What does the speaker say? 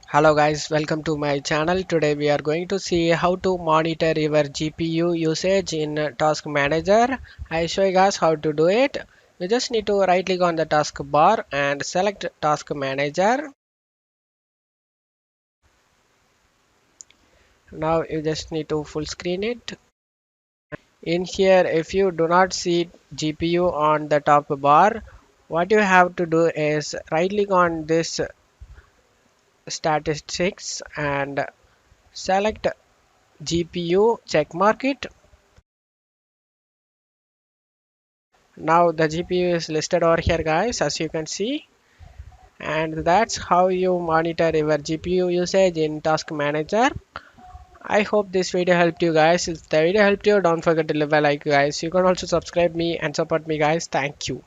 Hello guys, welcome to my channel. Today we are going to see how to monitor your GPU usage in Task Manager. I show you guys how to do it. You just need to right click on the task bar and select Task Manager. Now you just need to full screen it. In here, if you do not see GPU on the top bar, what you have to do is right click on this statistics and select GPU, check mark it. Now the GPU is listed over here guys, as you can see, and that's how you monitor your GPU usage in Task Manager. I hope this video helped you guys. If the video helped you, don't forget to leave a like guys. You can also subscribe me and support me guys. Thank you.